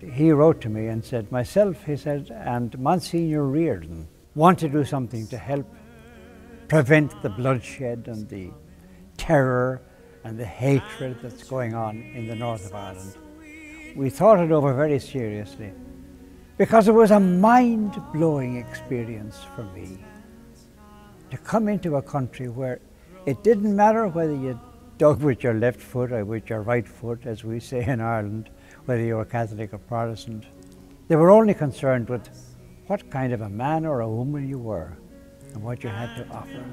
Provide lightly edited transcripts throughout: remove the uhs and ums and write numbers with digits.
He wrote to me and said, myself, he said, and Monsignor Reardon want to do something to help prevent the bloodshed and the terror and the hatred that's going on in the north of Ireland. We thought it over very seriously because it was a mind-blowing experience for me to come into a country where it didn't matter whether you dug with your left foot or with your right foot, as we say in Ireland, whether you were Catholic or Protestant. They were only concerned with what kind of a man or a woman you were and what you had to offer.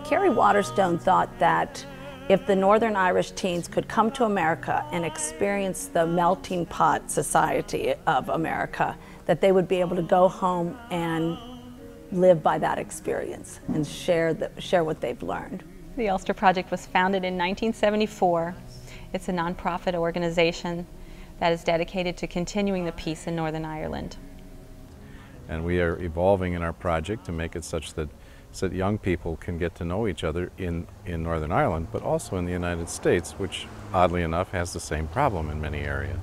Kerry Waterstone thought that if the Northern Irish teens could come to America and experience the melting pot society of America, that they would be able to go home and live by that experience and share what they've learned. The Ulster Project was founded in 1974. It's a nonprofit organization that is dedicated to continuing the peace in Northern Ireland. And we are evolving in our project to make it such that young people can get to know each other in Northern Ireland, but also in the United States, which oddly enough has the same problem in many areas.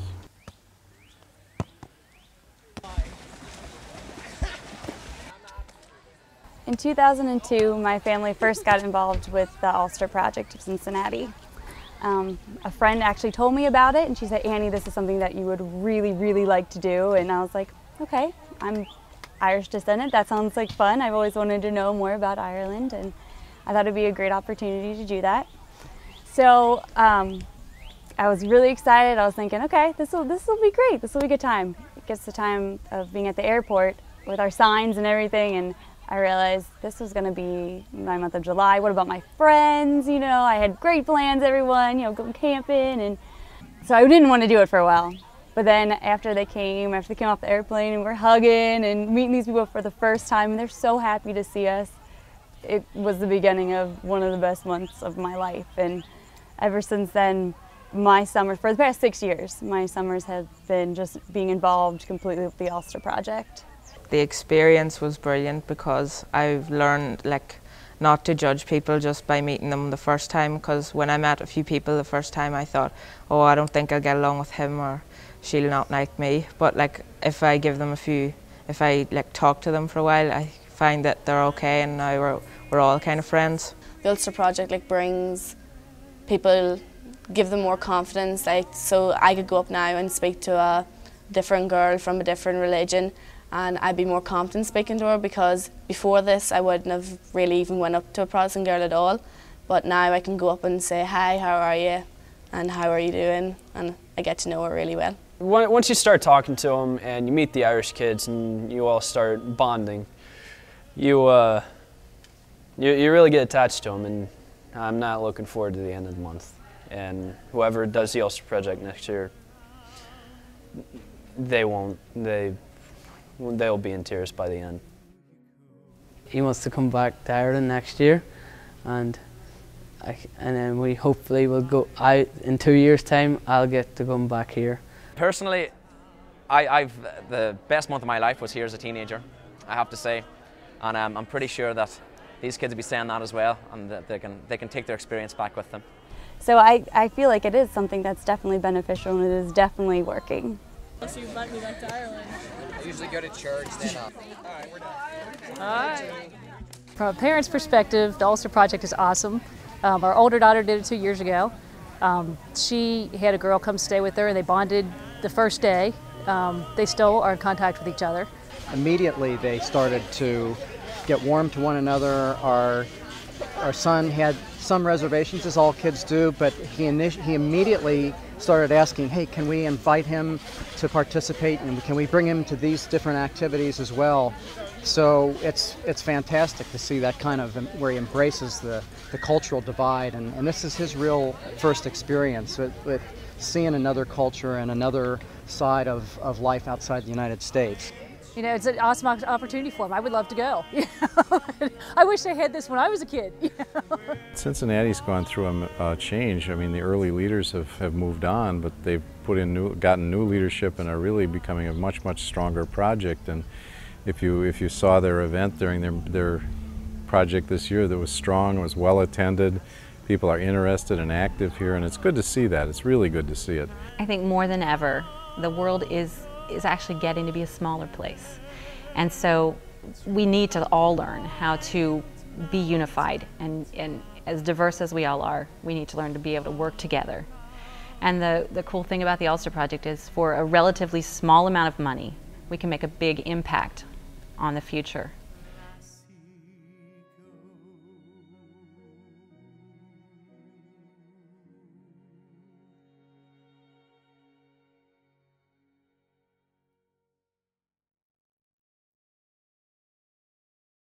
In 2002, my family first got involved with the Ulster Project of Cincinnati. A friend actually told me about it and she said, Annie, this is something that you would really, really like to do. And I was like, okay, I'm Irish descendant, that sounds like fun. I've always wanted to know more about Ireland and I thought it'd be a great opportunity to do that. So I was really excited. I was thinking, okay, this will be great. This will be a good time. It gets the time of being at the airport with our signs and everything, and I realized this was going to be my month of July. What about my friends? You know, I had great plans, everyone, you know, going camping, and so I didn't want to do it for a while. But then after they came off the airplane and we're hugging and meeting these people for the first time, and they're so happy to see us, it was the beginning of one of the best months of my life. And ever since then, my summers, for the past 6 years, my summers have been just being involved completely with the Ulster Project. The experience was brilliant because I've learned not to judge people just by meeting them the first time, because when I met a few people the first time I thought, oh, I don't think I'll get along with him or she'll not like me. But if I give them if I talk to them for a while, I find that they're okay, and now we're all kind of friends. The Ulster Project brings people, give them more confidence, so I could go up now and speak to a different girl from a different religion and I'd be more confident speaking to her, because before this I wouldn't have really even went up to a Protestant girl at all, but now I can go up and say, hi, how are you, and how are you doing, and I get to know her really well. Once you start talking to them and you meet the Irish kids and you all start bonding, you really get attached to them, and I'm not looking forward to the end of the month. And whoever does the Ulster Project next year, they'll be in tears by the end. He wants to come back to Ireland next year, and then we hopefully will go out in 2 years' time. I'll get to come back here. Personally, the best month of my life was here as a teenager, I have to say, and I'm pretty sure that these kids will be saying that as well, and that they can take their experience back with them. So I feel like it is something that's definitely beneficial, and it is definitely working. So you invite me back to Ireland. I usually go to church, then All right, we're done. Hi. From a parent's perspective, the Ulster Project is awesome. Our older daughter did it 2 years ago. She had a girl come stay with her, and they bonded the first day. They still are in contact with each other. Immediately they started to get warm to one another. Our son had some reservations, as all kids do, but he immediately started asking, hey, can we invite him to participate, and can we bring him to these different activities as well? So it's fantastic to see that kind of where he embraces the cultural divide, and this is his real first experience with seeing another culture and another side of life outside the United States. You know, it's an awesome opportunity for him. I would love to go. I wish I had this when I was a kid. Cincinnati's gone through a change. I mean, the early leaders have moved on, but they've gotten new leadership and are really becoming a much stronger project. And if you saw their event during their project this year, that was strong, was well attended. People are interested and active here, and it's good to see that. It's really good to see it. I think more than ever, The world is actually getting to be a smaller place. And so we need to all learn how to be unified, and as diverse as we all are, we need to learn to be able to work together. And the cool thing about the Ulster Project is, for a relatively small amount of money, we can make a big impact on the future.